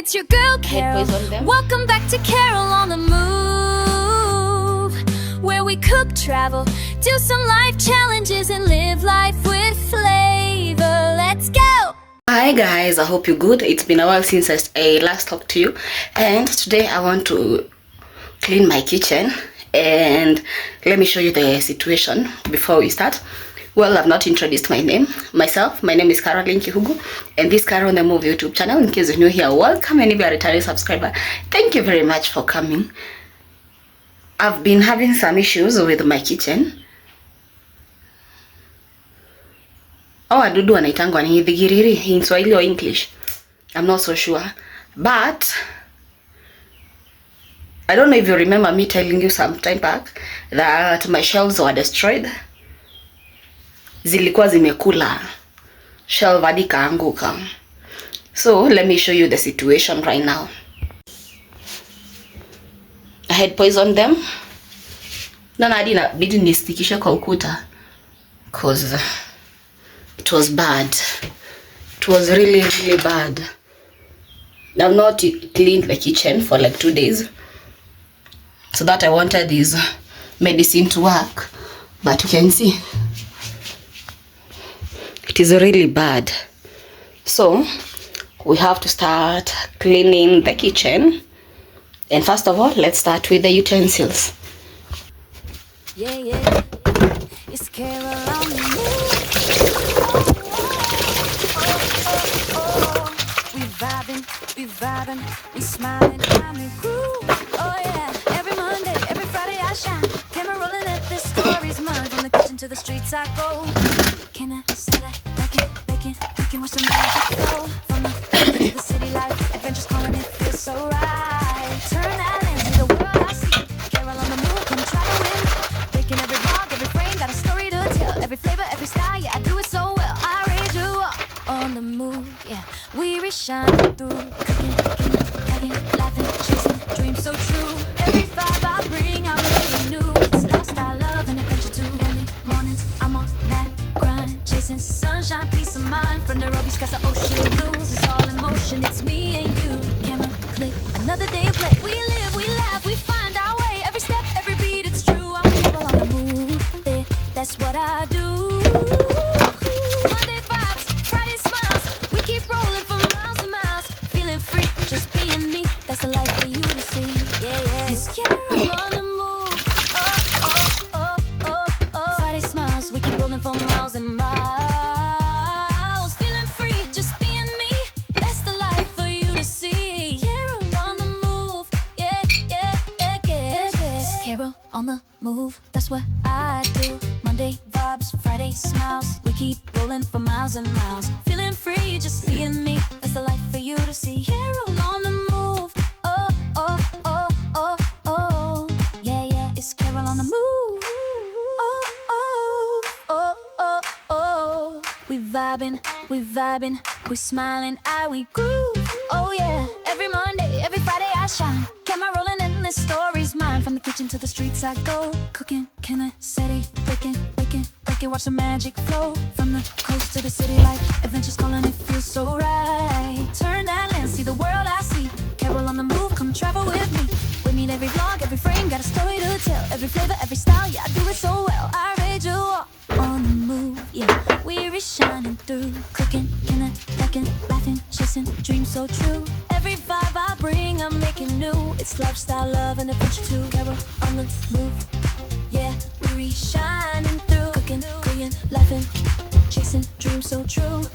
it's your girl Carol. Welcome back to Carol on the Move, where we cook, travel, do some life challenges, and live life with flavor. Let's go! Hi guys, I hope you're good. It's been a while since I last talked to you, and today I want to clean my kitchen, and let me show you the situation before we start. Well, I've not introduced myself. My name is Caroline Kihugu, and this is Carol on the Move YouTube channel. In case you're new here, welcome, and if you're a returning subscriber, thank you very much for coming. I've been having some issues with my kitchen. Wadudu wanaitangwa ni dhigiriri in Swahili or English, I'm not so sure, but I don't know if you remember me telling you some time back that my shelves were destroyed. Zilikuwa zimekula shelf hadi kaanguka. So let me show you the situation right now. I had poisoned them. Na hadi inabidi nistikishe kwa ukuta cause it was bad. It was really bad. I've not cleaned the kitchen for like 2 days, so that I wanted this medicine to work, but you can see it is really bad. So we have to start cleaning the kitchen, and first of all, let's start with the utensils. Yeah, it's Carol on the Move. We vibing, we smiling, and we groove. Oh yeah, every Monday, every Friday I shine. Camera rolling at this story's mine. From the kitchen to the streets I go. Can I say that? Bacon, we can watch the magic flow. From the country to the city life, adventures calling, it feels so right. Turn that lens, see the world I see. Carol on the Move, come travel with me. Making every vlog, every frame, got a story to tell. Every flavor, every style, yeah, I do it so well. I raise you up on the move, yeah. We shine through, cooking, having, laughing, chasing, dreams so true. Every vibe I bring, I'm really new. It's lifestyle, love, and adventure too. Early mornings, I'm on that grind, chasing sunshine, peace of mind. From the Robbie skies to ocean blues, it's all in motion. It's me and you. Camera click, another day of play. We live, we laugh, we find our way. Every step, every beat, it's true. I'm Carol on the Move. Yeah, that's what I do. Monday vibes, Friday smiles. We keep rolling from free, just being me. That's the life for you to see. Yeah. It's Carol on the Move. Oh. Friday smiles, we keep rolling for miles and miles. Feeling free, just being me. That's the life for you to see. Carol on the Move. Yeah. It's Carol on the Move. That's what I do. Monday vibes, Friday smiles. We keep rolling for miles and miles. Feeling free, just being me. That's the life for you to see. Carol on the Move. Oh. Yeah. It's Carol on the Move. Oh. We vibing, we smiling, we groove. Oh yeah, every Monday, every Friday I shine. Camera rolling and this story's mine. From the kitchen to the streets I go. Cooking, can I say it? Baking, watch the magic flow. From the coast to the city life, adventures calling, it feels so right. Turn that lens, see the world I see. Carol on the Move, come travel with me. We meet every vlog, every frame, got a story to tell. Every flavor, every style, yeah, I do it so well. I raise you up on the move, yeah. We're shining through, cooking, laughing, chasing, dreams so true. Every vibe I bring, I'm making new. It's lifestyle, love, and adventure too. Carol on the Move, yeah. We're shining through, cooking, laughing, chasing, dreams so true.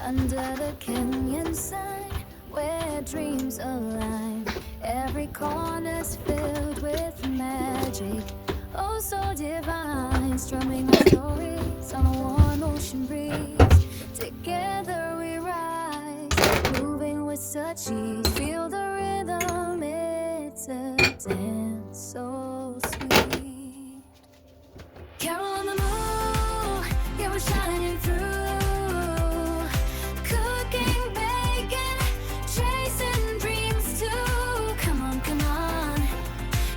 Under the canyon sun, where dreams align, every corner's filled with magic, oh so divine. Strumming our stories on a warm ocean breeze. Together we rise, moving with such ease. Feel the rhythm, it's a dance so sweet. Carol on the Move, yeah, we're shining through.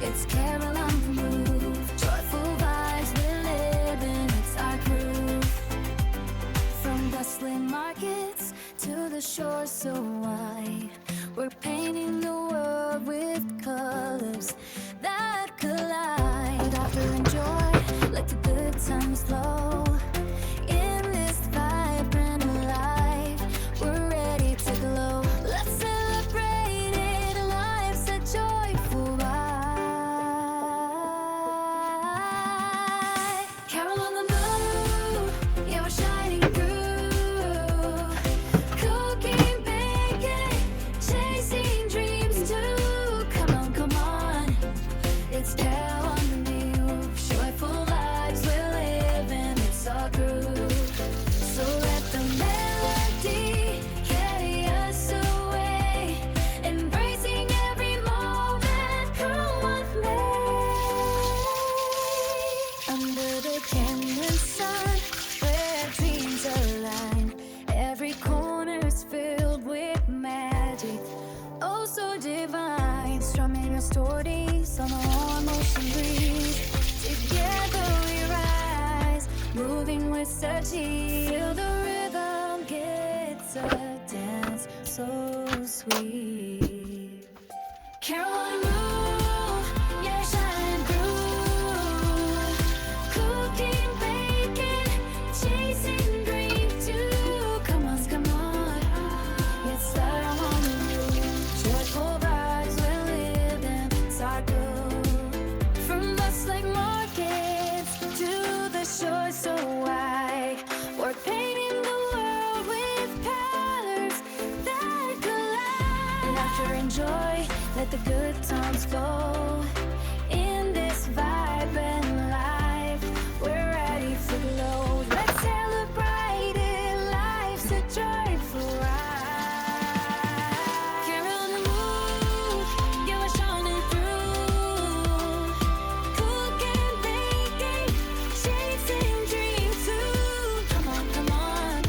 It's Carol on the Move. Joyful vibes we're living. It's our so wide. We're painting the world with colors that collide. Laughter and joy, let the good times flow. In this vibrant life, we're ready to glow. Let's celebrate it, life's a joyful ride. Carol on the moon, yeah, we're shining through. Cooking, baking, chasing dreams too. Come on, it's Carol on the move. Joyful lives we're living, it's our groove. So let the melody carry us away, embracing every moment. Come with me. Under the canyon sun, where dreams align, every corner's filled with magic, oh so divine. Strumming our stories on a warm ocean breeze. Together we rise, moving with certainty. Feel the rhythm, gets a dance so sweet. Carol on the move, yeah, shining through. Cooking, baking, chasing dreams too. Come on, it's Carol on the move. Joyful vibes we're living, it's our groove. From bustling markets to the shore so wide, we're painting the world with colors that collide. Laughter and joy, let the good times flow. In this vibrant life, we're ready for glow. Let's celebrate it, life's a joyful ride. Carol on the move, yeah, we're shining through. Cooking, baking, chasing dreams too. Come on,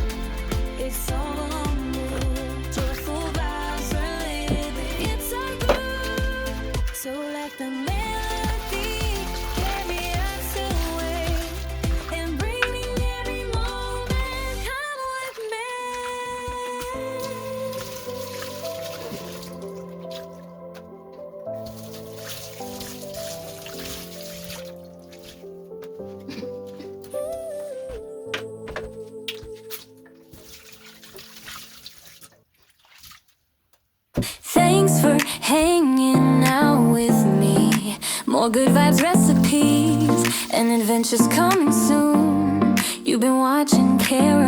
it's all on the move. Joyful vibes we're living, it's our groove. So let the melody carry us away, and bringing every moment. Come with me. Thanks for hanging out with me. More good vibes, recipes, and adventures coming soon. You've been watching Carol